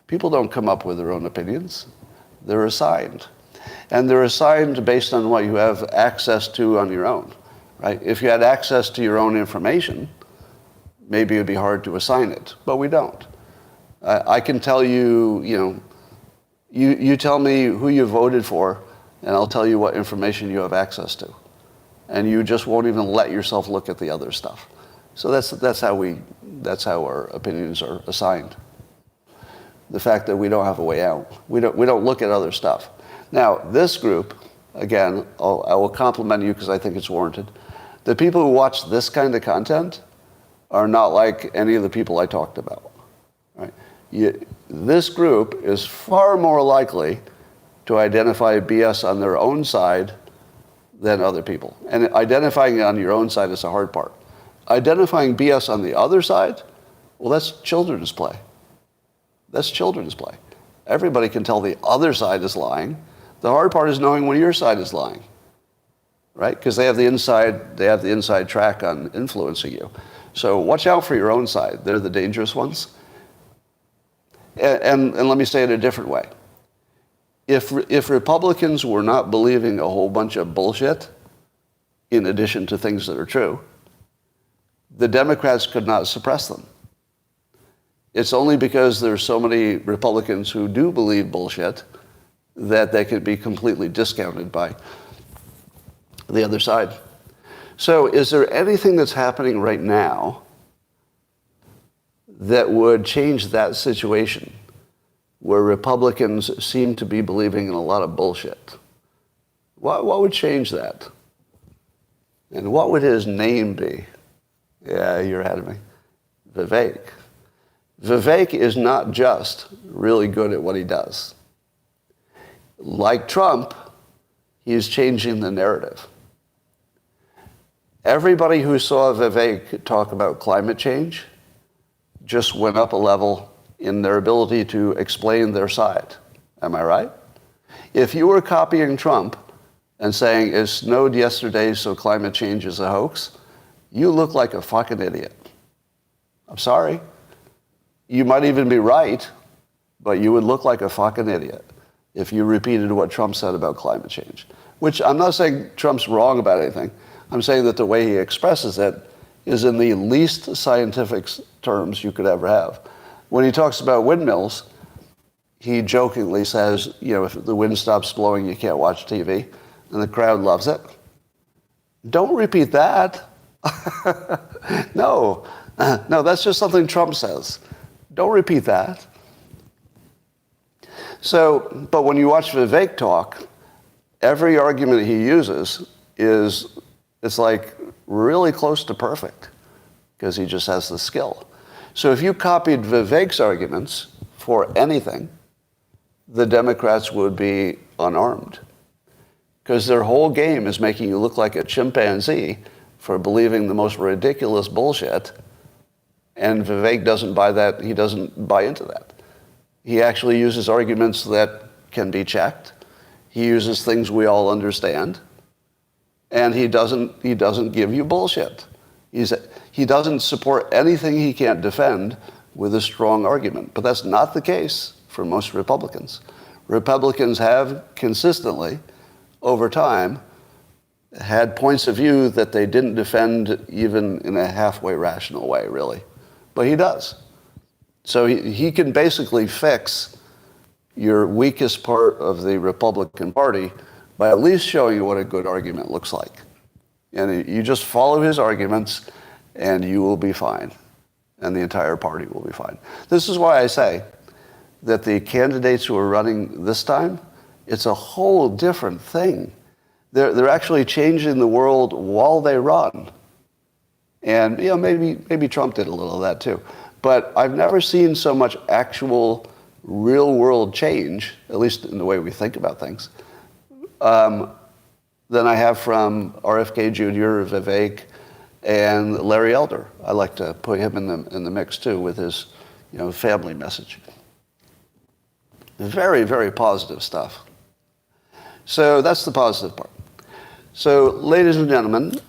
People don't come up with their own opinions. They're assigned. And they're assigned based on what you have access to on your own, right? If you had access to your own information, maybe it would be hard to assign it, but we don't. I can tell you, you tell me who you voted for, and I'll tell you what information you have access to. And you just won't even let yourself look at the other stuff. So that's how our opinions are assigned. The fact that we don't have a way out. We don't look at other stuff. Now, this group, again, I will compliment you because I think it's warranted. The people who watch this kind of content are not like any of the people I talked about. Right? This group is far more likely to identify BS on their own side than other people. And identifying it on your own side is the hard part. Identifying BS on the other side, well, that's children's play. That's children's play. Everybody can tell the other side is lying. The hard part is knowing when your side is lying, right? Because they have the inside track on influencing you. So watch out for your own side. They're the dangerous ones. And let me say it a different way. If Republicans were not believing a whole bunch of bullshit, in addition to things that are true, the Democrats could not suppress them. It's only because there's so many Republicans who do believe bullshit that they could be completely discounted by the other side. So is there anything that's happening right now that would change that situation where Republicans seem to be believing in a lot of bullshit? What would change that? And what would his name be? Yeah, you're ahead of me. Vivek. Vivek is not just really good at what he does. Like Trump, he's changing the narrative. Everybody who saw Vivek talk about climate change just went up a level in their ability to explain their side. Am I right? If you were copying Trump and saying it snowed yesterday so climate change is a hoax, you look like a fucking idiot. I'm sorry. You might even be right, but you would look like a fucking idiot if you repeated what Trump said about climate change. Which I'm not saying Trump's wrong about anything. I'm saying that the way he expresses it is in the least scientific terms you could ever have. When he talks about windmills, he jokingly says, if the wind stops blowing, you can't watch TV, and the crowd loves it. Don't repeat that. No, that's just something Trump says. Don't repeat that. So, but when you watch Vivek talk, every argument he uses it's like really close to perfect because he just has the skill. So if you copied Vivek's arguments for anything, the Democrats would be unarmed because their whole game is making you look like a chimpanzee for believing the most ridiculous bullshit. And Vivek doesn't buy that. He doesn't buy into that. He actually uses arguments that can be checked. He uses things we all understand. And he doesn't give you bullshit. He doesn't support anything he can't defend with a strong argument. But that's not the case for most Republicans. Republicans have consistently, over time, had points of view that they didn't defend even in a halfway rational way, really. But he does. So he can basically fix your weakest part of the Republican Party by at least showing you what a good argument looks like. And you just follow his arguments and you will be fine. And the entire party will be fine. This is why I say that the candidates who are running this time, it's a whole different thing. They're actually changing the world while they run. And maybe Trump did a little of that too. But I've never seen so much actual real world change, at least in the way we think about things, than I have from RFK Jr., Vivek, and Larry Elder. I like to put him in the mix too with his family message. Very, very positive stuff. So that's the positive part. So, ladies and gentlemen,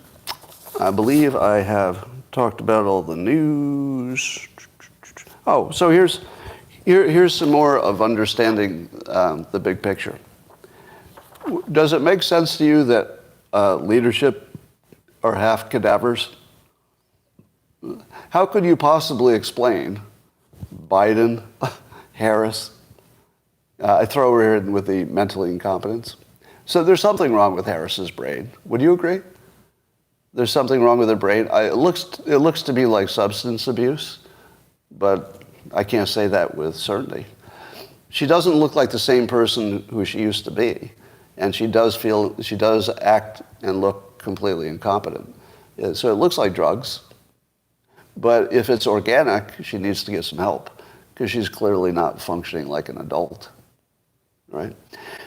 I believe I have talked about all the news. Oh, so here's some more of understanding the big picture. Does it make sense to you that leadership are half cadavers? How could you possibly explain Biden, Harris? I throw her in with the mentally incompetence. So there's something wrong with Harris's brain. Would you agree? There's something wrong with her brain. It looks to be like substance abuse, but I can't say that with certainty. She doesn't look like the same person who she used to be, and she does act and look completely incompetent. So it looks like drugs, but if it's organic, she needs to get some help because she's clearly not functioning like an adult, right?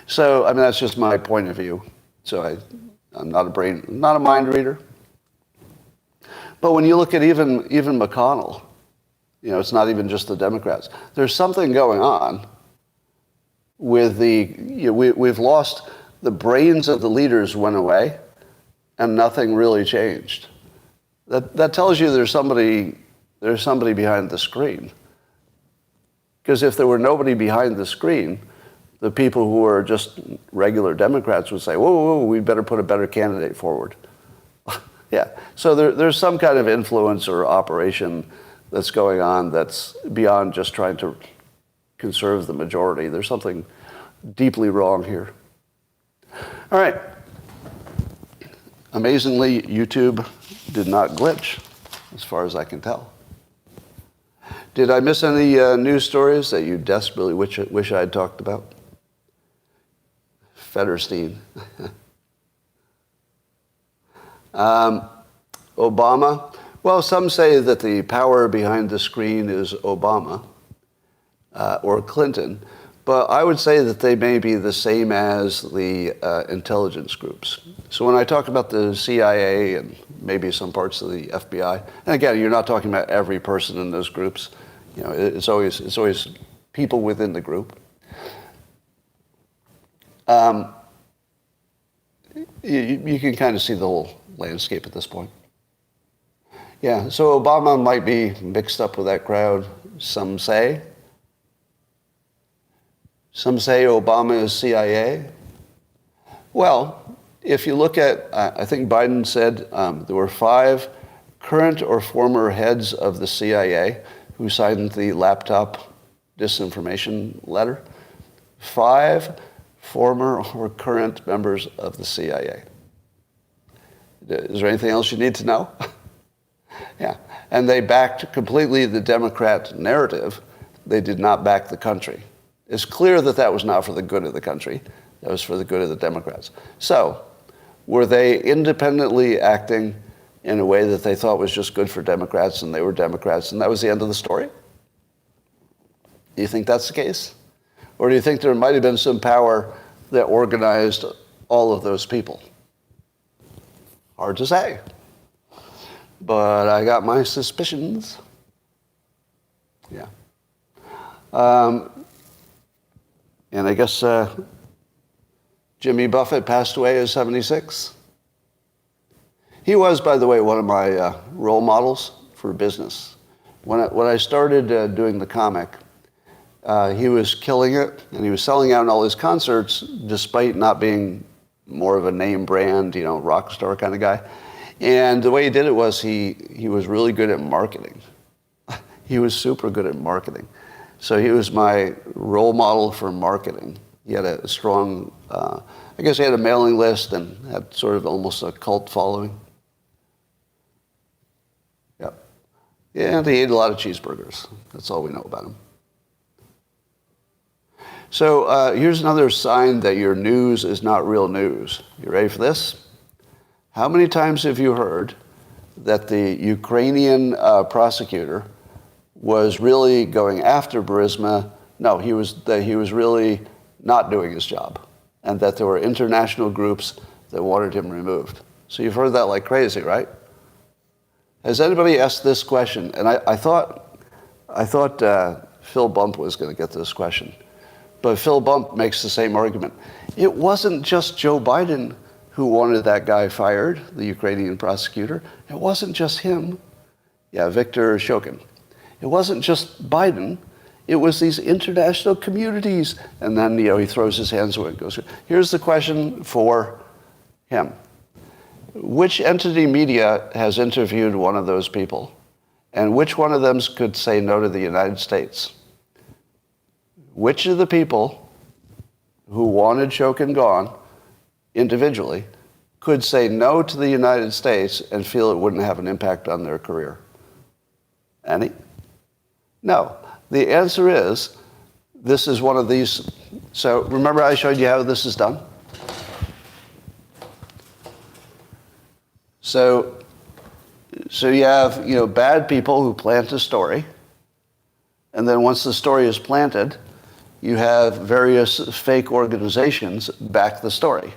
So, I mean, that's just my point of view. So I'm not a mind reader. But when you look at even McConnell, it's not even just the Democrats. There's something going on with we've lost the brains of the leaders went away, and nothing really changed. That tells you there's somebody behind the screen. Because if there were nobody behind the screen, the people who are just regular Democrats would say, whoa, we better put a better candidate forward. Yeah. So there's some kind of influence or operation that's going on that's beyond just trying to conserve the majority. There's something deeply wrong here. All right. Amazingly, YouTube did not glitch, as far as I can tell. Did I miss any news stories that you desperately wish I had talked about? Federstein. Obama. Well, some say that the power behind the screen is Obama or Clinton, but I would say that they may be the same as the intelligence groups. So when I talk about the CIA and maybe some parts of the FBI, and again, you're not talking about every person in those groups. It's always people within the group. You can kind of see the whole landscape at this point. Yeah, so Obama might be mixed up with that crowd, some say. Some say Obama is CIA. Well, if you look at, I think Biden said there were 5 current or former heads of the CIA who signed the laptop disinformation letter. 5 former or current members of the CIA. Is there anything else you need to know? Yeah. And they backed completely the Democrat narrative. They did not back the country. It's clear that that was not for the good of the country. That was for the good of the Democrats. So, were they independently acting in a way that they thought was just good for Democrats, and they were Democrats, and that was the end of the story? Do you think that's the case? Or do you think there might have been some power that organized all of those people? Hard to say. But I got my suspicions. Yeah. And I guess Jimmy Buffett passed away at 76. He was, by the way, one of my role models for business. When I started doing the comic, he was killing it, and he was selling out in all his concerts despite not being more of a name brand, rock star kind of guy. And the way he did it was he was really good at marketing. He was super good at marketing. So he was my role model for marketing. He had a strong, I guess he had a mailing list and had sort of almost a cult following. Yeah. And he ate a lot of cheeseburgers. That's all we know about him. So here's another sign that your news is not real news. You ready for this? How many times have you heard that the Ukrainian prosecutor was really going after Burisma? No, he was really not doing his job, and that there were international groups that wanted him removed. So you've heard that like crazy, right? Has anybody asked this question? And I thought Phil Bump was going to get this question. But Phil Bump makes the same argument. It wasn't just Joe Biden who wanted that guy fired, the Ukrainian prosecutor. It wasn't just him. Yeah, Viktor Shokin. It wasn't just Biden. It was these international communities. And then, he throws his hands away and goes, here's the question for him. Which entity media has interviewed one of those people? And which one of them could say no to the United States? Which of the people who wanted Shokin gone individually could say no to the United States and feel it wouldn't have an impact on their career? Any? No. The answer is, this is one of these. So remember I showed you how this is done? So you have, bad people who plant a story, and then once the story is planted, you have various fake organizations back the story.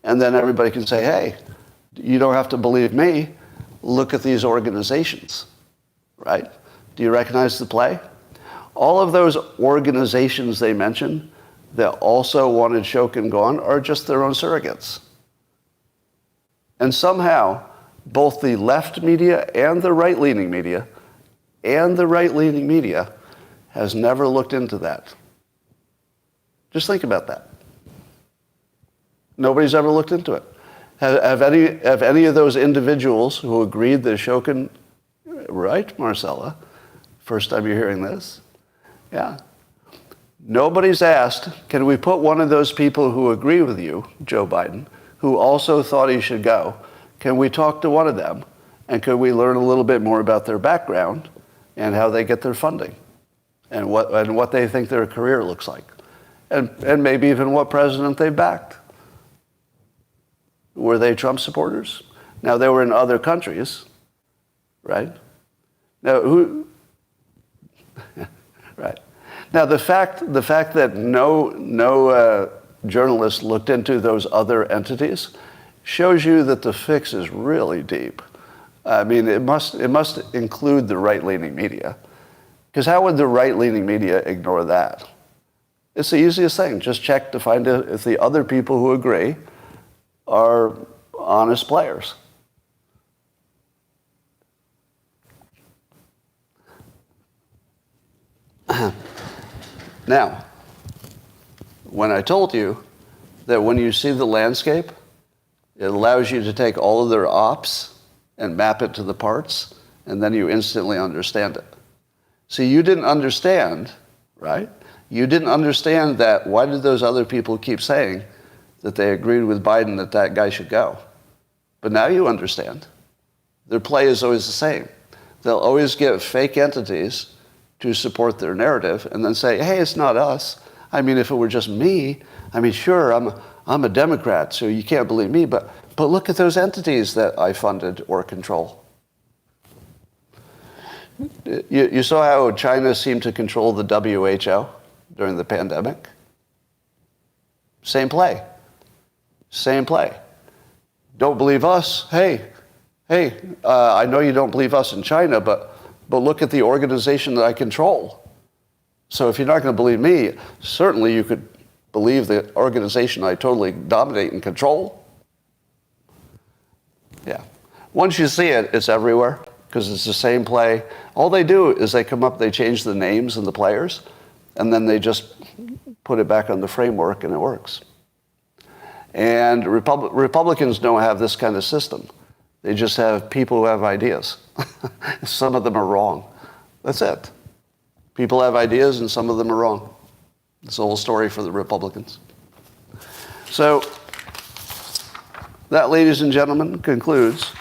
And then everybody can say, hey, you don't have to believe me. look at these organizations, right? Do you recognize the play? All of those organizations they mentioned that also wanted Shokin gone are just their own surrogates. And somehow, both the left media and the right-leaning media has never looked into that. Just think about that. Nobody's ever looked into it. Have any of those individuals who agreed that Shokin, right, Marcella? First time you're hearing this? Yeah. Nobody's asked, can we put one of those people who agree with you, Joe Biden, who also thought he should go, can we talk to one of them? And could we learn a little bit more about their background and how they get their funding and what they think their career looks like? And maybe even what president they backed. Were they Trump supporters? Now, they were in other countries, right? Now, right. Now, the fact that no journalist looked into those other entities shows you that the fix is really deep. I mean, it must include the right-leaning media. Because how would the right-leaning media ignore that? It's the easiest thing. Just check to find out if the other people who agree are honest players. Now, when I told you that when you see the landscape, it allows you to take all of their ops and map it to the parts, and then you instantly understand it. See, you didn't understand, right? You didn't understand that. Why did those other people keep saying that they agreed with Biden that that guy should go? But now you understand. Their play is always the same. They'll always get fake entities to support their narrative and then say, hey, it's not us. I mean, if it were just me, I mean, sure, I'm a Democrat, so you can't believe me, but look at those entities that I funded or control. You saw how China seemed to control the WHO during the pandemic? Same play. Same play. Don't believe us? Hey, I know you don't believe us in China, but look at the organization that I control. So if you're not going to believe me, certainly you could believe the organization I totally dominate and control. Yeah. Once you see it, it's everywhere because it's the same play. All they do is they come up, they change the names and the players, and then they just put it back on the framework and it works. And Republicans don't have this kind of system. They just have people who have ideas. Some of them are wrong. That's it. People have ideas and some of them are wrong. It's the whole story for the Republicans. So that, ladies and gentlemen, concludes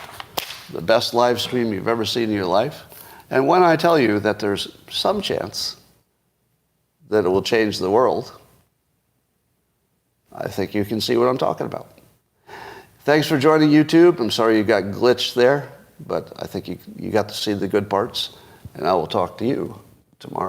the best live stream you've ever seen in your life. And when I tell you that there's some chance that it will change the world, I think you can see what I'm talking about. Thanks for joining YouTube. I'm sorry you got glitched there, but I think you got to see the good parts. And I will talk to you tomorrow.